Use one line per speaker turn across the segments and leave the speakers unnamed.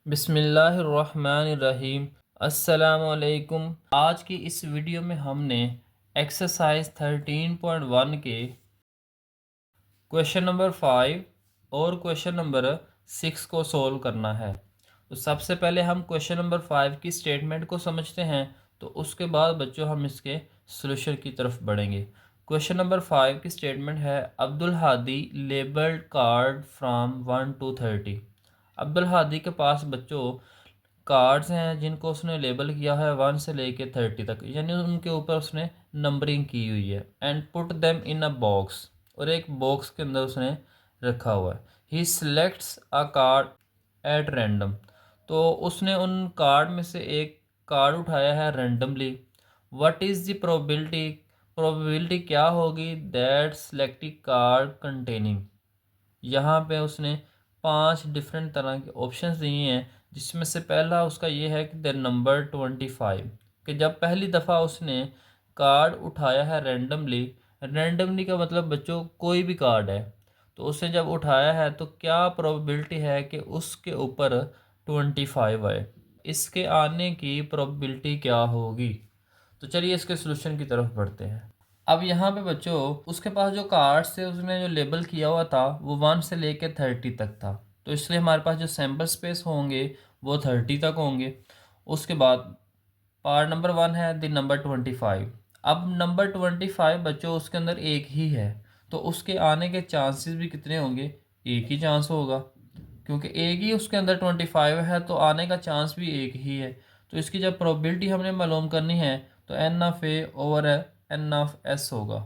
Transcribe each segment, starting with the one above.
बिस्मिल्लाहिर्रहमानिर्रहीम। अस्सलामुअलैकुम। आज की इस वीडियो में हमने एक्सरसाइज 13.1 के क्वेश्चन नंबर 5 और क्वेश्चन नंबर 6 को सोल्व करना है। तो सबसे पहले हम क्वेश्चन नंबर 5 की स्टेटमेंट को समझते हैं, तो उसके बाद बच्चों हम इसके सॉल्यूशन की तरफ बढ़ेंगे। क्वेश्चन नंबर 5 की स्टेटमेंट है, Abdul Hadi labelled card from 1 to 30। Abdul Hadi के पास बच्चों कार्ड्स हैं जिनको उसने लेबल किया है 1 से लेके 30 तक, यानी उनके ऊपर उसने नंबरिंग की हुई है। And put them in a box, और एक बॉक्स के अंदर उसने रखा हुआ है। He selects a card at random, तो उसने उन कार्ड में से एक कार्ड उठाया है randomly. What is the probability, probability क्या होगी दैट सेलेक्टेड कार्ड कंटेनिंग। यहाँ पे उसने 5 डिफरेंट तरह के ऑप्शंस दिए हैं, जिसमें से पहला उसका ये है कि द नंबर 25, कि जब पहली दफ़ा उसने कार्ड उठाया है रैंडमली। रैंडमली का मतलब बच्चों कोई भी कार्ड है, तो उसने जब उठाया है तो क्या प्रोबेबिलिटी है कि उसके ऊपर 25 आए। इसके आने की प्रोबेबिलिटी क्या होगी। तो चलिए इसके सलूशन की तरफ बढ़ते हैं। अब यहाँ पे बच्चों उसके पास जो कार्ड्स थे उसने जो लेबल किया हुआ था वो 1 से लेके 30 तक था, तो इसलिए हमारे पास जो सैम्पल स्पेस होंगे वो 30 तक होंगे। उसके बाद पार्ट नंबर 1 है द नंबर 25। अब नंबर 25 बच्चों उसके अंदर एक ही है, तो उसके आने के चांसेस भी कितने होंगे, एक ही चांस होगा, क्योंकि एक ही उसके अंदर 25 है तो आने का चांस भी एक ही है। तो इसकी जब प्रोबेबिलिटी हमने मालूम करनी है तो n of A over n of S होगा।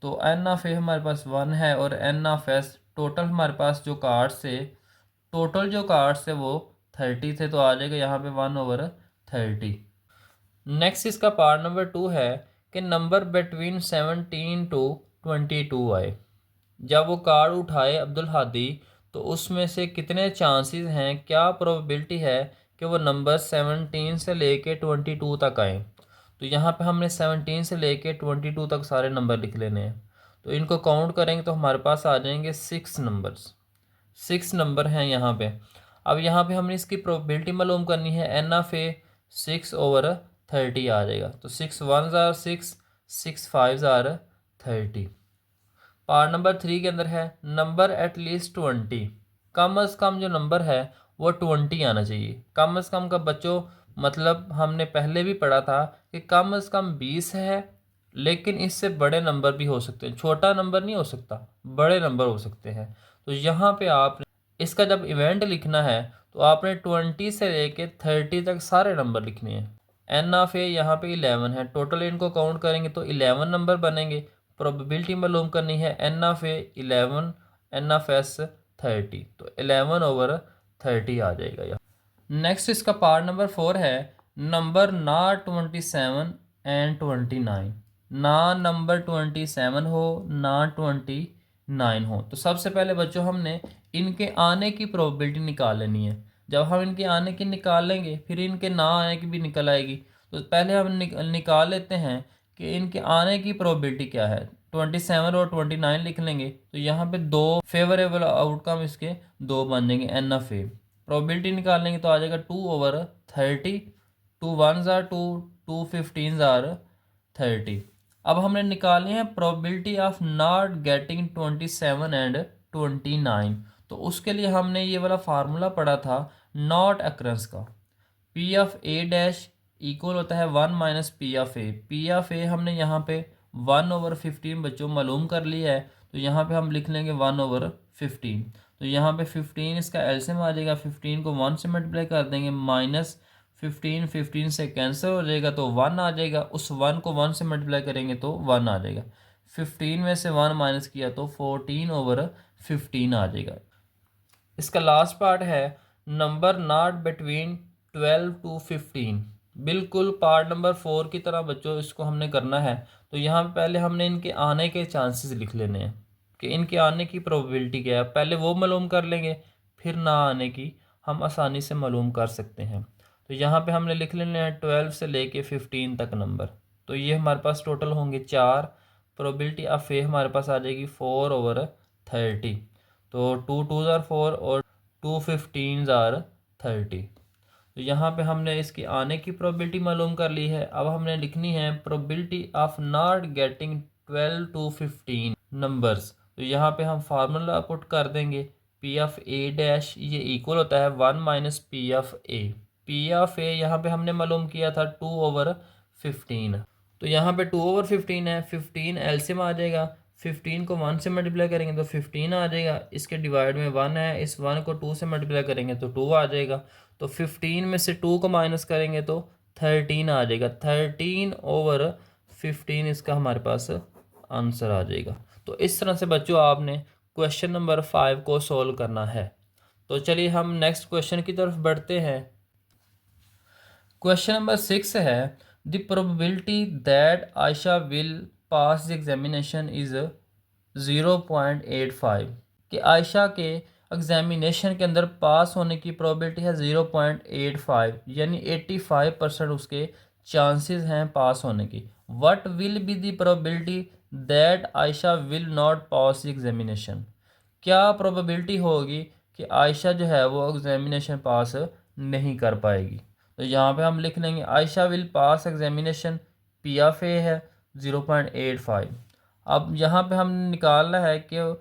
तो एन ऑफ ए हमारे पास 1 है और एन ऑफ एस टोटल हमारे पास जो कार्ड्स थे, टोटल जो कार्ड्स थे वो 30 थे, तो आ जाएगा यहाँ पे 1/30। नेक्स्ट इसका पार्ट नंबर 2 है कि नंबर बिटवीन 17 to 22 आए। जब वो कार्ड उठाए अब्दुल हादी तो उसमें से कितने चांसेस हैं, क्या प्रोबेबिलिटी है कि वो नंबर 17 से लेके 22 तक आए। तो यहाँ पे हमने 17 से लेके 22 तक सारे नंबर लिख लेने हैं। तो इनको काउंट करेंगे तो हमारे पास आ जाएंगे 6 नंबर्स। 6 नंबर हैं यहाँ पे। अब यहाँ पे हमने इसकी प्रोबेबिलिटी मालूम करनी है, एन ऑफ ए 6/30 आ जाएगा। तो 6 1s are 6, 6 5s are 30। Part number 3 के अंदर है नंबर एटलीस्ट 20। कम अज़ कम जो नंबर है वो 20 आना चाहिए। कम अज़ कम का बच्चों मतलब हमने पहले भी पढ़ा था कि कम अज़ कम 20 है, लेकिन इससे बड़े नंबर भी हो सकते हैं। छोटा नंबर नहीं हो सकता, बड़े नंबर हो सकते हैं। तो यहाँ पे आपने इसका जब इवेंट लिखना है तो आपने 20 से लेके 30 तक सारे नंबर लिखने हैं। एन ऑफ ए यहाँ पे 11 है, टोटल इनको काउंट करेंगे तो 11 नंबर बनेंगे। प्रोबेबिलिटी मालूम करनी है, n of A 11, n of S 30, तो 11/30 आ जाएगा यहाँ। नेक्स्ट इसका पार्ट नंबर 4 है नंबर ना 27 एंड 29। ना नंबर 27 हो ना 29 हो। तो सबसे पहले बच्चों हमने इनके आने की प्रोबेबिलिटी निकाल लेनी है। जब हम इनके आने की निकाल लेंगे फिर इनके ना आने की भी निकल आएगी। तो पहले हम निकाल लेते हैं कि इनके आने की प्रोबेबिलिटी क्या है। 27 और 29 लिख लेंगे तो यहाँ पे दो फेवरेबल आउटकम इसके दो बन जाएंगे एन ऑफ ए। प्रोबेबिलिटी निकालेंगे तो आ जाएगा 2/30। 2 1s आर 2, 2 15s आर 30। अब हमने निकालनी है probability of not getting 27 and 29। तो उसके लिए हमने ये वाला फार्मूला पढ़ा था नॉट अक्रंस का। P of A dash equal होता है 1 minus P of A. P of A हमने यहाँ पे 1/15 बच्चों मालूम कर लिया है, तो यहाँ पे हम लिख लेंगे 1/15। तो यहाँ पे 15 इसका एलसीएम आ जाएगा, 15 को 1 से मल्टीप्लाई कर देंगे, माइनस 15 15 से कैंसिल हो जाएगा तो 1 आ जाएगा। उस 1 को 1 से मल्टीप्लाई करेंगे तो 1 आ जाएगा। 15 में से 1 माइनस किया तो 14/15 आ जाएगा। इसका लास्ट पार्ट है नंबर नॉट बिटवीन 12 to 15। बिल्कुल पार्ट नंबर 4 की तरह बच्चों इसको हमने करना है। तो यहाँ पे पहले हमने इनके आने के चांसेस लिख लेने हैं कि इनके आने की प्रोबेबिलिटी क्या है, पहले वो मालूम कर लेंगे, फिर ना आने की हम आसानी से मालूम कर सकते हैं। तो यहाँ पे हमने लिख लेने हैं 12 से लेके 15 तक नंबर। तो ये हमारे पास टोटल होंगे 4। प्रोबेबिलिटी ऑफ ए हमारे पास आ जाएगी 4/30। तो 2 2s आर 4 और 2 15s आर 30। तो यहाँ पे हमने इसकी आने की प्रोबेबिलिटी मालूम कर ली है। अब हमने लिखनी है probability of not getting 12 to 15 numbers. तो यहाँ पे हम फार्मूला पुट कर देंगे पी ऑफ ए डैश, ये इक्वल होता है 1 minus P of A. P of A यहाँ पे हमने मालूम किया था 2/15। तो यहाँ पे 2/15 है, 15 एलसीएम आ जाएगा। 15 को 1 से मल्टीप्लाई करेंगे तो 15 आ जाएगा। इसके डिवाइड में 1 है, इस 1 को 2 से मल्टीप्लाई करेंगे तो 2 आ जाएगा। तो 15 में से 2 को माइनस करेंगे तो 13 आ जाएगा। 13/15 इसका हमारे पास आंसर आ जाएगा। तो इस तरह से बच्चों आपने क्वेश्चन नंबर 5 को सॉल्व करना है। तो चलिए हम नेक्स्ट क्वेश्चन की तरफ बढ़ते हैं। क्वेश्चन नंबर 6 है the probability that Ayesha will pass the examination is 0.85 कि आयशा के एग्जामिनेशन के अंदर पास होने की प्रोबेबिलिटी है 0.85, यानी 85% उसके चांसेस हैं पास होने की। What will be the probability that Ayesha will not pass examination, क्या प्रोबेबिलिटी होगी कि आयशा जो है वो एग्जामिनेशन पास नहीं कर पाएगी। तो यहाँ पे हम लिख लेंगे Ayesha will pass examination, P of A है 0.85। अब यहाँ पे हम निकालना है कि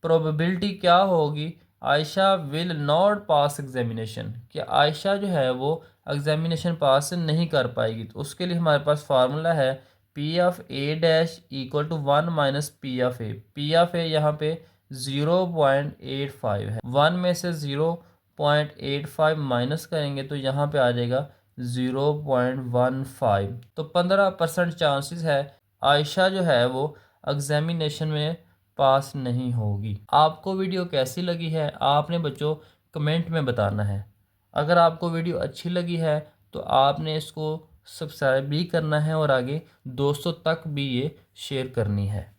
प्रोबेबिलिटी क्या होगी Ayesha will not pass examination, कि आयशा जो है वो एग्जामिनेशन पास नहीं कर पाएगी। तो उसके लिए हमारे पास फार्मूला है P of A dash equal to 1 minus P of A. P of A यहाँ पे 0.85 है, 1 में से 0.85 माइनस करेंगे तो यहाँ पे आ जाएगा 0.15। तो 15% चांसेस है आयशा जो है वो एग्जामिनेशन में पास नहीं होगी। आपको वीडियो कैसी लगी है आपने बच्चों कमेंट में बताना है। अगर आपको वीडियो अच्छी लगी है तो आपने इसको सब्सक्राइब भी करना है और आगे दोस्तों तक भी ये शेयर करनी है।